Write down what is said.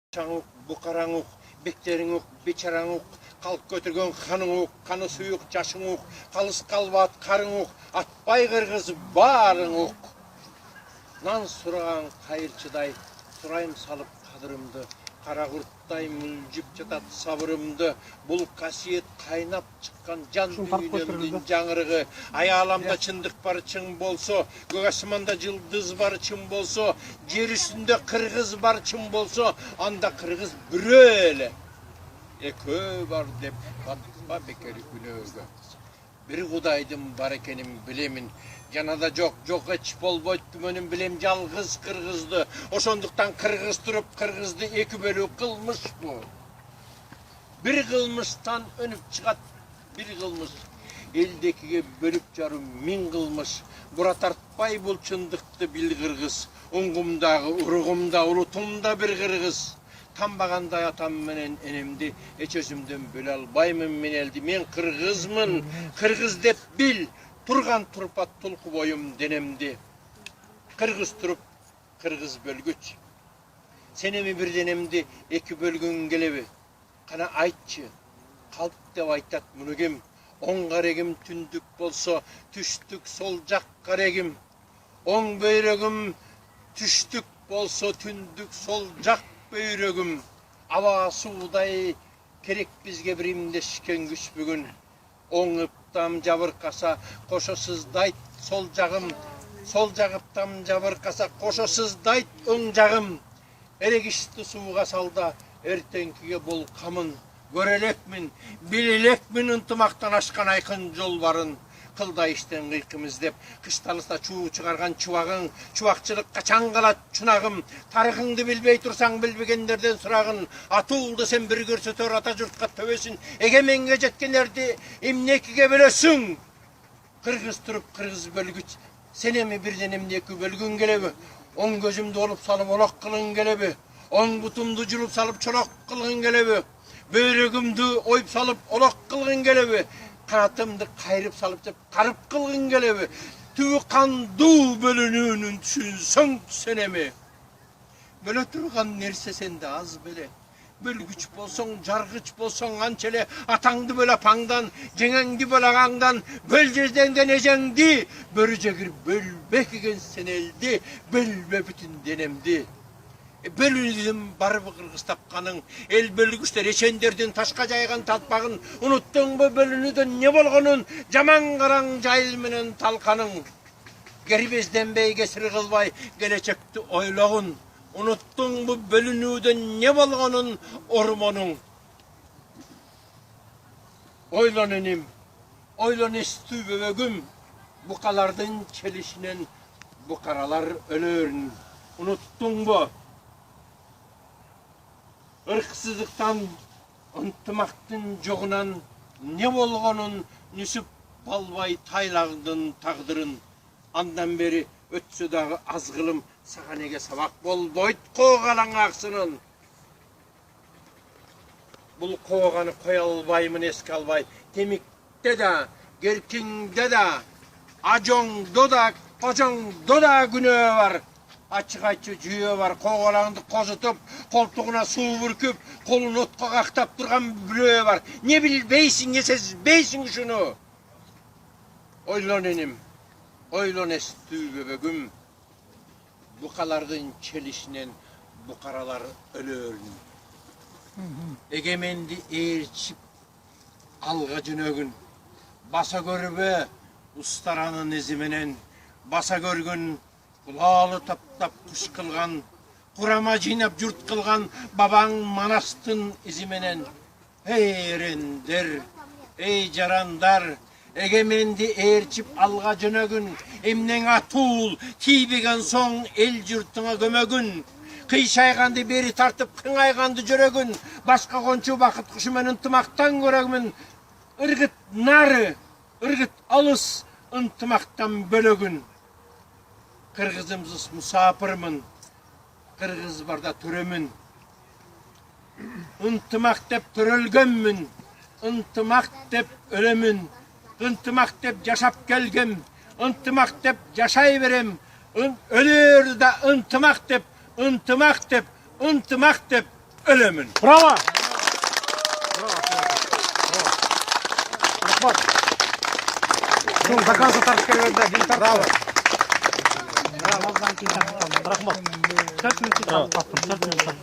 Çağuk, buqarаңук, бектериңук, бечараңук, қалып көтірген қаныңук, қаны сұйық жашыңук, қалыс қалбат қарыңук, атпай қырғыз барыңук. Нан сұраған қайырчыдай, сұрайым салып қадырымды, қара құрттай мүлжіп жатат сабырымды, бұл қасиет қайнап шыққан жан дүниемдің жаңырығы, аяламда чындық бар чың болсо, көк асманда жылдыз бар чың болсо, жер үстінде қырғыз бар чың болсо, анда қырғыз бүрелі. Ekö var деп батпа бекер күнөөгө. Бир Кудайдын бар экенин билемин. Жанада жок эч болбойт күмөнүн билем жалгыз кыргызды. Ошондуктан кыргыз туруп кыргызды эки бөлүү кылмыш бу. Бир кылмыштан өнүп чыгат бир кылмыш. Элдекиге бөлүп жаруу миң кылмыш. Бура тартпай бул чындыкты бил кыргыз. Уңгумдагы уругумда улутумда бир кыргыз. Танбагандай атам менен энемди эч өзүмдөн бөлө албаймын мен элди. Мен кыргызмын, кыргыз деп бил. Турган турпат тулку боюм денемди. Кыргыз туруп, кыргыз бөлгүч. Сен эми бир денемди эки бөлгүң келеби? Кана айтчы. Калп деп айтат муну ким? Оң карегим түндүк болсо, түштүк сол жак карегим. Оң бөйрөгүм түштүк болсо, түндүк сол жак бөйрөгүм. Аба суудай керек бизге бир имдешкен күч бүгүн. Оң ыптам жабыркаса кошо сыздайт сол жагым. Сол жагыптам жабыркаса кошо сыздайт оң жагым. Эрегишти сууга салда эртеңкиге бул камын. Көрө элекмин, биле элекмин ынтымактан ашкан айкын жол барын. Кылда иштен кыйкым издеп, кышталыста чуу чыгарган чубагың, чубакчылык качан калат чунагым. Тарыхыңды билбей турсаң билбегендерден сурагын. Атуулду сен бир көрсөтөр ата журтка төбөсүн. Эгеменге жеткендерди эмнекиге бөлөсүң? Кыргыз туруп кыргыз бөлгүч. Сен эми бир денемди эки бөлгүң келеби? Оң көзүмдү олуп салып олок кылгың келеби? Оң бутумду жулуп салып чолок кылгың келеби? Бөйрөгүмдү оюп салып олок кылгың келеби? Kanatımdı kayırıp salıp da karıp kılgın gelebi. Tüvü kandu bölünüğünün düşünsün senemi. Böyle turgan nerse sende az böyle. Bölgüç bolson, jargıç bolson ançele. Atangdı böyle pangdan, jengendi böyle ağandan. Bölcezden ejendi. Börüce girip bölbek egen sen eldi. Bölbe bütün denemdi. Bölünüzüm barбы кыргыз тапканың, эл бөлгүчтөр эшендердин ташка жайган талпагын, унуттуңбу бөлүнүүдөн не болгонун, жаман караң жайыл менен талканың. Кербезденбей кесир кылбай келечекти ойлогун, унуттуңбу бөлүнүүдөн не болгонун ормонуң. Ойлон эним, ойлон эстүү бөбөгүм, букалардын челишинен букаралар өлөрүн. Унуттуңбу? Irksızlıktan, ıntımақтın жоғынан не болғанын нүсіп балбай тайлағдың тағдырын. Андан бері өтсі дағы азғылым саған еге сабақ болбойт қоғалаң ақсынын. Бұл қоғаны қоя албаймын еске албай. Темікте да, геркіңде да, ажоңдо да, қожоңдо да күнөө бар. Açık jүйө бар, коголаңды козутуп, колтугуна суу бүркүп, колун отко кактап турган бирөө бар. Не билбейсиң, не сезбейсиң ушуну? Ойлон эним, ойлон эстүү бөбөгүм. Букалардын челишинен букаралар өлөрүн. Эгеменди ээрчип алга жөнөгүн. Баса көрбө устаранын изи менен, баса көргөн Kulağlı tap kuş kılgan, kurama jinap jurt kılgan, babang manastın izimenen. Ey erender, ey jarandar, egemendi erçip alga jönögün, emnen atul, tiybigen soң el jurtuna gömögün. Kıyşaygandı beri tartıp kıngaygandı jörögün, başka konçu bakıt kuşu men ıntımaktan görögümün. Irgıt narı, ırgıt alыс, ıntımaktan bölögün. Kırgızımsız musapırmın, Kırgız barda törömün. Intımak dep törölgönmün, intımak dep ölömün, intımak dep yaşap gelgem, intımak dep yaşay verem, ölür da intımak dep, intımak dep, intımak dep ölemin. Bravo. Bravo. Rahmat. Şunu zakansa tartışkerlerde din tartışker. Bravo. Rahmat. 4 minut taptım. 4 minut taptım.